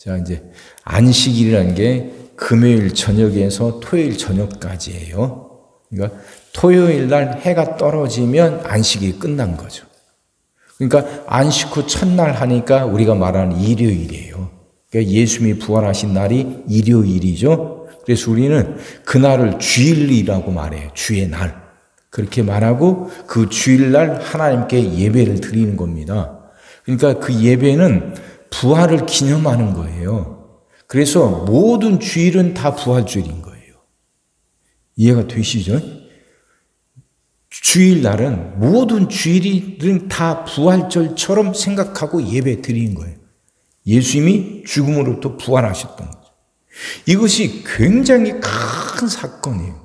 자, 이제 안식일이라는 게 금요일 저녁에서 토요일 저녁까지예요. 그러니까 토요일 날 해가 떨어지면 안식일이 끝난 거죠. 그러니까 안식 후 첫날 하니까 우리가 말하는 일요일이에요. 그러니까 예수님이 부활하신 날이 일요일이죠. 그래서 우리는 그날을 주일이라고 말해요. 주의 날. 그렇게 말하고 그 주일날 하나님께 예배를 드리는 겁니다. 그러니까 그 예배는 부활을 기념하는 거예요. 그래서 모든 주일은 다 부활주일인 거예요. 이해가 되시죠? 주일날은 모든 주일은 다 부활절처럼 생각하고 예배 드리는 거예요. 예수님이 죽음으로부터 부활하셨던 거죠. 이것이 굉장히 큰 사건이에요.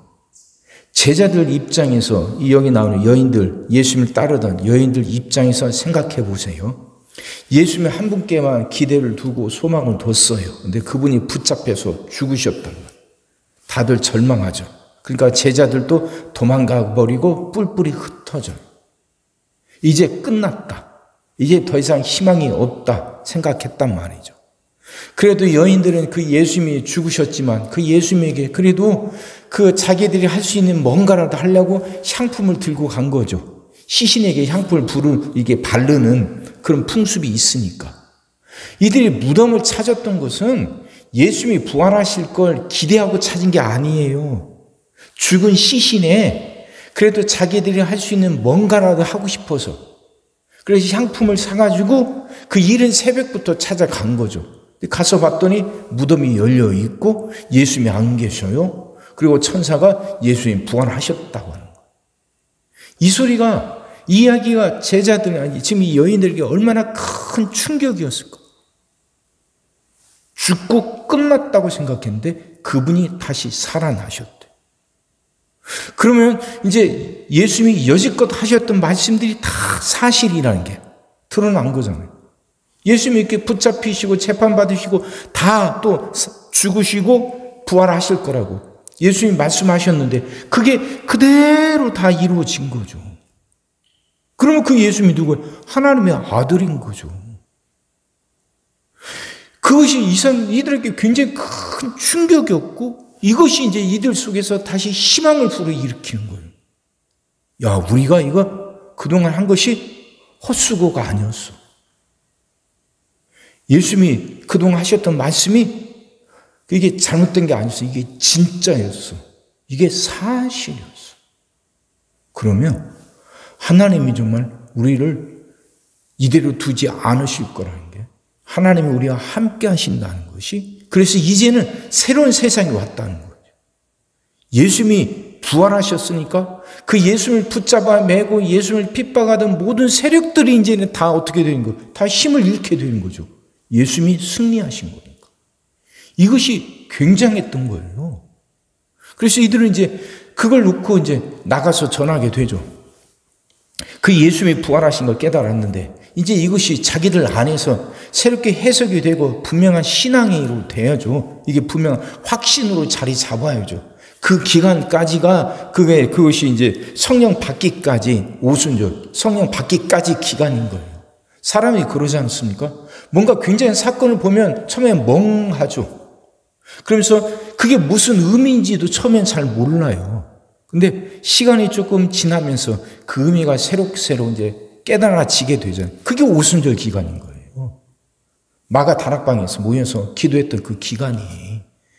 제자들 입장에서, 여기 나오는 여인들, 예수님을 따르던 여인들 입장에서 생각해 보세요. 예수님이 한 분께만 기대를 두고 소망을 뒀어요. 근데 그분이 붙잡혀서 죽으셨단 말이에요. 다들 절망하죠. 그러니까 제자들도 도망가 버리고 뿔뿔이 흩어져요. 이제 끝났다. 이제 더 이상 희망이 없다 생각했단 말이죠. 그래도 여인들은 그 예수님이 죽으셨지만 그 예수님에게 그래도 그 자기들이 할 수 있는 뭔가라도 하려고 향품을 들고 간 거죠. 시신에게 향품을 이게 바르는 그런 풍습이 있으니까. 이들이 무덤을 찾았던 것은 예수님이 부활하실 걸 기대하고 찾은 게 아니에요. 죽은 시신에 그래도 자기들이 할 수 있는 뭔가라도 하고 싶어서 그래서 향품을 사가지고 그 이른 새벽부터 찾아간 거죠. 가서 봤더니 무덤이 열려 있고 예수님이 안 계셔요. 그리고 천사가 예수님 부활하셨다고 하는 거예요. 이 소리가, 이 이야기가 제자들, 지금 이 여인들에게 얼마나 큰 충격이었을까. 죽고 끝났다고 생각했는데 그분이 다시 살아나셨대. 그러면 이제 예수님이 여지껏 하셨던 말씀들이 다 사실이라는 게 드러난 거잖아요. 예수님이 이렇게 붙잡히시고 재판받으시고 다 또 죽으시고 부활하실 거라고 예수님이 말씀하셨는데 그게 그대로 다 이루어진 거죠. 그러면 그 예수님이 누구예요? 하나님의 아들인 거죠. 그것이 이들에게 굉장히 큰 충격이었고 이것이 이제 이들 속에서 다시 희망을 불어일으키는 거예요. 야, 우리가 이거 그동안 한 것이 헛수고가 아니었어. 예수님이 그동안 하셨던 말씀이 이게 잘못된 게 아니었어. 이게 진짜였어. 이게 사실이었어. 그러면 하나님이 정말 우리를 이대로 두지 않으실 거라는 게, 하나님이 우리와 함께 하신다는 것이, 그래서 이제는 새로운 세상이 왔다는 거죠. 예수님이 부활하셨으니까 그 예수님을 붙잡아 매고 예수님을 핍박하던 모든 세력들이 이제는 다 어떻게 되는 거예요? 다 힘을 잃게 되는 거죠. 예수님이 승리하신 거니까. 이것이 굉장했던 거예요. 그래서 이들은 이제 그걸 놓고 이제 나가서 전하게 되죠. 그 예수님이 부활하신 걸 깨달았는데 이제 이것이 자기들 안에서 새롭게 해석이 되고 분명한 신앙으로 돼야죠. 이게 분명한 확신으로 자리 잡아야죠. 그 기간까지가 그것이 이제 성령 받기까지 오순절, 성령 받기까지 기간인 거예요. 사람이 그러지 않습니까? 뭔가 굉장한 사건을 보면 처음에 멍하죠. 그러면서 그게 무슨 의미인지도 처음엔 잘 몰라요. 근데 시간이 조금 지나면서 그 의미가 새록새록 이제 깨달아지게 되잖아요. 그게 오순절 기간인 거예요. 마가 다락방에서 모여서 기도했던 그 기간이.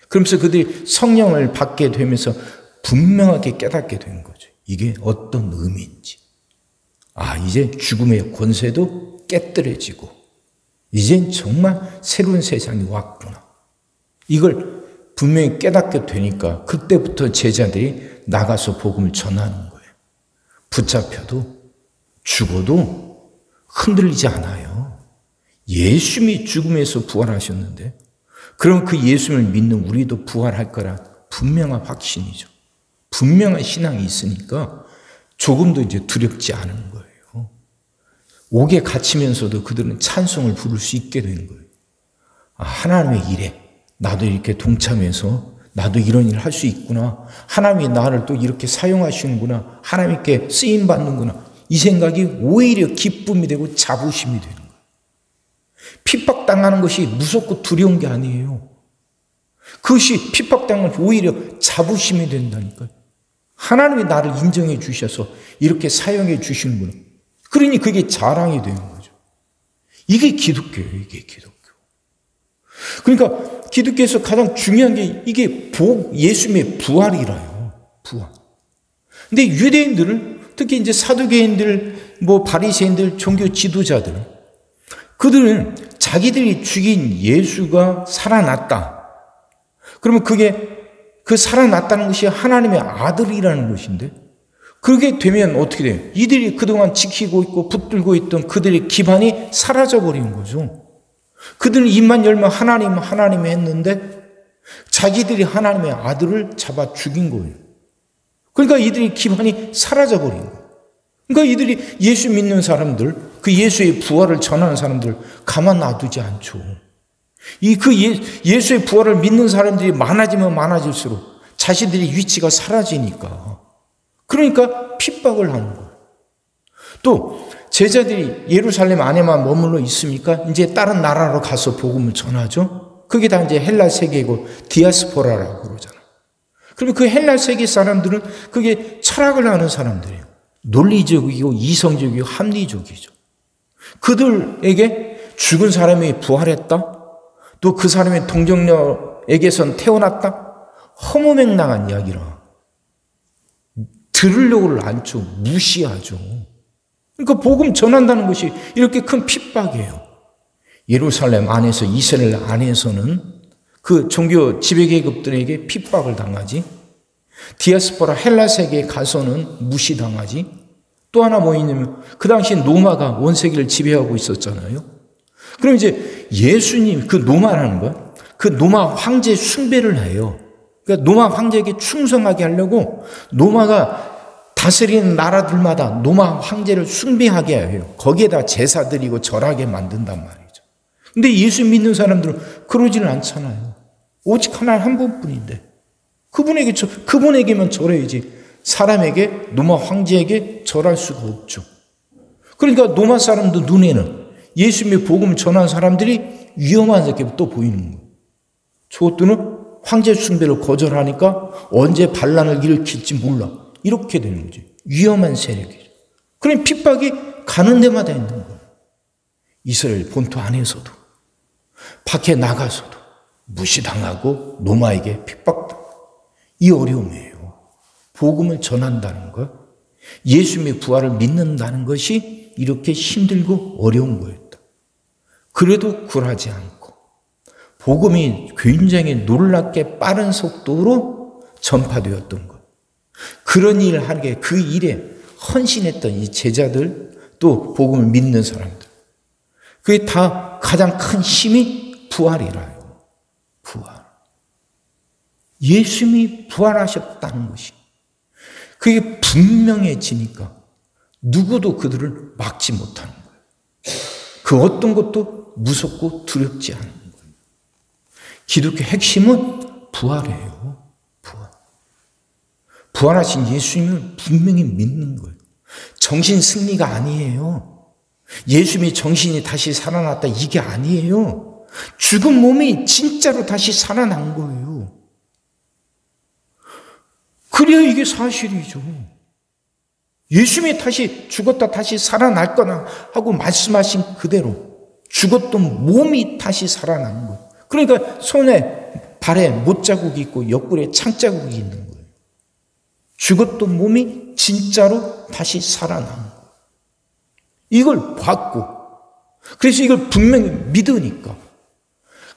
그러면서 그들이 성령을 받게 되면서 분명하게 깨닫게 된 거죠. 이게 어떤 의미인지. 아, 이제 죽음의 권세도 깨뜨려지고 이젠 정말 새로운 세상이 왔구나. 이걸 분명히 깨닫게 되니까 그때부터 제자들이 나가서 복음을 전하는 거예요. 붙잡혀도 죽어도 흔들리지 않아요. 예수님이 죽음에서 부활하셨는데 그럼 그 예수님을 믿는 우리도 부활할 거라 분명한 확신이죠. 분명한 신앙이 있으니까 조금도 이제 두렵지 않은 거예요. 옥에 갇히면서도 그들은 찬송을 부를 수 있게 되는 거예요. 아, 하나님의 일에 나도 이렇게 동참해서 나도 이런 일을 할 수 있구나. 하나님이 나를 또 이렇게 사용하시는구나. 하나님께 쓰임받는구나. 이 생각이 오히려 기쁨이 되고 자부심이 되는 거예요. 핍박당하는 것이 무섭고 두려운 게 아니에요. 그것이 핍박당하면 오히려 자부심이 된다니까요. 하나님이 나를 인정해 주셔서 이렇게 사용해 주시는구나. 그러니 그게 자랑이 되는 거죠. 이게 기독교예요. 이게 기독교. 그러니까 기독교에서 가장 중요한 게 이게 예수님의 부활이라요. 부활. 근데 유대인들은 특히 이제 사두개인들, 바리새인들, 종교 지도자들, 그들은 자기들이 죽인 예수가 살아났다. 그러면 그 살아났다는 것이 하나님의 아들이라는 것인데, 그렇게 되면 어떻게 돼요? 이들이 그동안 지키고 있고 붙들고 있던 그들의 기반이 사라져버리는 거죠. 그들은 입만 열면 하나님 했는데 자기들이 하나님의 아들을 잡아 죽인 거예요. 그러니까 이들의 기반이 사라져버린 거예요. 그러니까 이들이 예수 믿는 사람들, 그 예수의 부활을 전하는 사람들 가만 놔두지 않죠. 예수의 부활을 믿는 사람들이 많아지면 많아질수록 자신들의 위치가 사라지니까. 그러니까 핍박을 하는 거예요. 또 제자들이 예루살렘 안에만 머물러 있습니까? 이제 다른 나라로 가서 복음을 전하죠. 그게 다 이제 헬라 세계고 디아스포라라고 그러잖아요. 그러면 그 헬라 세계 사람들은 그게 철학을 하는 사람들이에요. 논리적이고 이성적이고 합리적이죠. 그들에게 죽은 사람이 부활했다? 또 그 사람의 동정녀에게선 태어났다? 허무맹랑한 이야기라. 들으려고를 않죠. 무시하죠. 그러니까 복음 전한다는 것이 이렇게 큰 핍박이에요. 예루살렘 안에서, 이스라엘 안에서는 그 종교 지배계급들에게 핍박을 당하지, 디아스포라 헬라 세계에 가서는 무시당하지, 또 하나 뭐 있냐면 그 당시 로마가 원세계를 지배하고 있었잖아요. 그럼 이제 예수님, 그 로마라는 거야, 그 로마 황제 숭배를 해요. 그러니까 로마 황제에게 충성하게 하려고 로마가 다스리는 나라들마다 로마 황제를 숭배하게 해요. 거기에다 제사 드리고 절하게 만든단 말이죠. 근데 예수 믿는 사람들은 그러지는 않잖아요. 오직 하나님 한 분뿐인데 그분에게만 절해야지 사람에게, 로마 황제에게 절할 수가 없죠. 그러니까 로마 사람들 눈에는 예수님의 복음을 전한 사람들이 위험한 새끼로 또 보이는 거예요. 저것들은 황제 숭배를 거절하니까 언제 반란을 일으킬지 몰라. 이렇게 되는 거지. 위험한 세력이죠. 그럼 핍박이 가는 데마다 있는 거예요. 이스라엘 본토 안에서도, 밖에 나가서도 무시당하고 로마에게 핍박당하고, 이 어려움이에요. 복음을 전한다는 것, 예수님의 부활을 믿는다는 것이 이렇게 힘들고 어려운 거였다. 그래도 굴하지 않고 복음이 굉장히 놀랍게 빠른 속도로 전파되었던 것. 그런 일을 하게, 그 일에 헌신했던 이 제자들, 또 복음을 믿는 사람들, 그게 다 가장 큰 힘이 부활이라요. 부활. 예수님이 부활하셨다는 것이 그게 분명해지니까 누구도 그들을 막지 못하는 거예요. 그 어떤 것도 무섭고 두렵지 않은 거예요. 기독교 핵심은 부활이에요. 부활. 부활하신 예수님을 분명히 믿는 거예요. 정신 승리가 아니에요. 예수님이 정신이 다시 살아났다, 이게 아니에요. 죽은 몸이 진짜로 다시 살아난 거예요. 그래야 이게 사실이죠. 예수님이 다시 죽었다 다시 살아날 거나 하고 말씀하신 그대로 죽었던 몸이 다시 살아난 거예요. 그러니까 손에 발에 못자국이 있고 옆구리에 창자국이 있는 거예요. 죽었던 몸이 진짜로 다시 살아난 거예요. 이걸 봤고, 그래서 이걸 분명히 믿으니까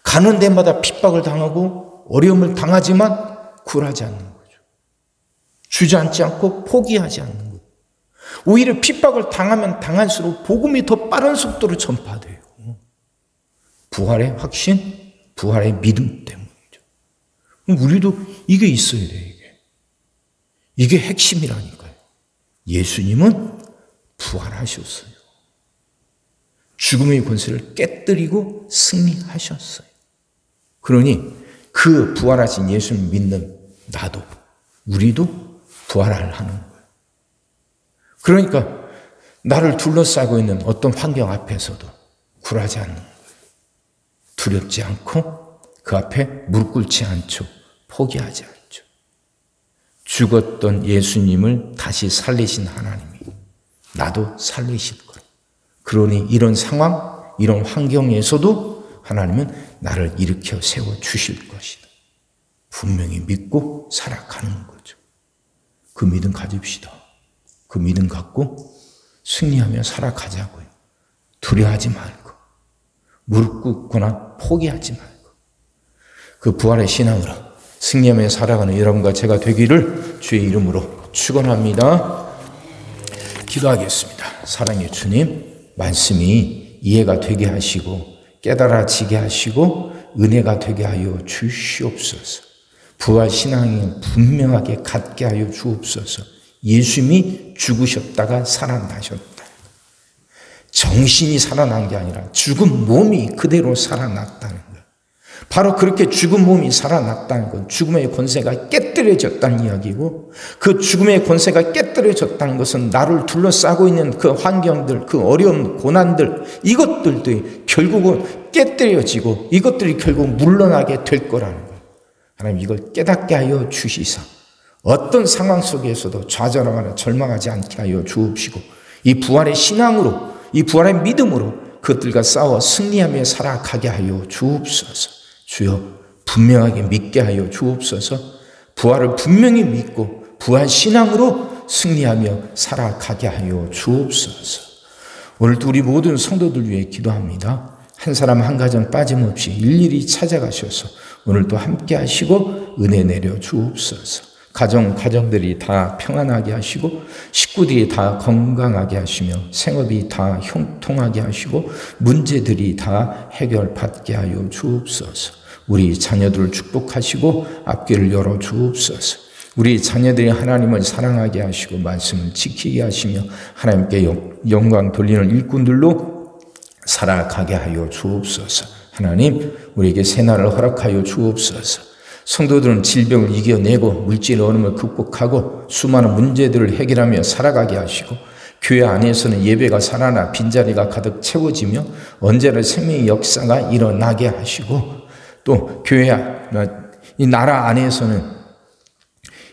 가는 데마다 핍박을 당하고 어려움을 당하지만 굴하지 않는 거죠. 주저앉지 않고 포기하지 않는 거예요. 오히려 핍박을 당하면 당할수록 복음이 더 빠른 속도로 전파돼요. 부활의 확신, 부활의 믿음 때문이죠. 우리도 이게 있어야 돼요. 이게 핵심이라니까요. 예수님은 부활하셨어요. 죽음의 권세를 깨뜨리고 승리하셨어요. 그러니 그 부활하신 예수를 믿는 나도, 우리도 부활을 하는 거예요. 그러니까 나를 둘러싸고 있는 어떤 환경 앞에서도 굴하지 않는 거예요. 두렵지 않고 그 앞에 무릎 꿇지 않죠. 포기하지 않죠. 죽었던 예수님을 다시 살리신 하나님이 나도 살리실 거예요. 그러니 이런 상황, 이런 환경에서도 하나님은 나를 일으켜 세워 주실 것이다. 분명히 믿고 살아가는 거죠. 그 믿음 가집시다. 그 믿음 갖고 승리하며 살아가자고요. 두려워하지 말고 무릎 꿇거나 포기하지 말고 그 부활의 신앙으로 승리하며 살아가는 여러분과 제가 되기를 주의 이름으로 축원합니다. 기도하겠습니다. 사랑의 주님, 말씀이 이해가 되게 하시고 깨달아지게 하시고 은혜가 되게 하여 주시옵소서. 부활 신앙이 분명하게 갖게 하여 주옵소서. 예수님이 죽으셨다가 살아나셨다. 정신이 살아난 게 아니라 죽은 몸이 그대로 살아났다는 것. 바로 그렇게 죽은 몸이 살아났다는 것. 죽음의 권세가 깨뜨려졌다는 이야기고, 그 죽음의 권세가 깨뜨려졌다는 것은 나를 둘러싸고 있는 그 환경들, 그 어려움, 고난들, 이것들도 결국은 깨뜨려지고 이것들이 결국 물러나게 될 거라는 것. 하나님, 이걸 깨닫게 하여 주시사 어떤 상황 속에서도 좌절하거나 절망하지 않게 하여 주옵시고, 이 부활의 신앙으로, 이 부활의 믿음으로 그것들과 싸워 승리하며 살아가게 하여 주옵소서. 주여, 분명하게 믿게 하여 주옵소서. 부활을 분명히 믿고 부활 신앙으로 승리하며 살아가게 하여 주옵소서. 오늘도 우리 모든 성도들 위해 기도합니다. 한 사람 한 가정 빠짐없이 일일이 찾아가셔서 오늘도 함께 하시고 은혜 내려 주옵소서. 가정들이 다 평안하게 하시고 식구들이 다 건강하게 하시며 생업이 다 형통하게 하시고 문제들이 다 해결받게 하여 주옵소서. 우리 자녀들을 축복하시고 앞길을 열어 주옵소서. 우리 자녀들이 하나님을 사랑하게 하시고 말씀을 지키게 하시며 하나님께 영광 돌리는 일꾼들로 살아가게 하여 주옵소서. 하나님, 우리에게 새날을 허락하여 주옵소서. 성도들은 질병을 이겨내고 물질 어려움을 극복하고 수많은 문제들을 해결하며 살아가게 하시고, 교회 안에서는 예배가 살아나 빈자리가 가득 채워지며 언제나 생명의 역사가 일어나게 하시고, 또 교회 이 나라 안에서는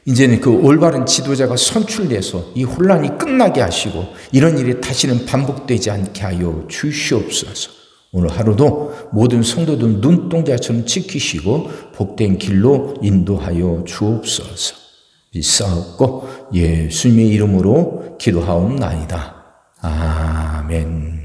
이제는 그 올바른 지도자가 선출돼서 이 혼란이 끝나게 하시고 이런 일이 다시는 반복되지 않게 하여 주시옵소서. 오늘 하루도 모든 성도들 눈동자처럼 지키시고 복된 길로 인도하여 주옵소서. 믿사옵고 예수님의 이름으로 기도하옵나이다. 아멘.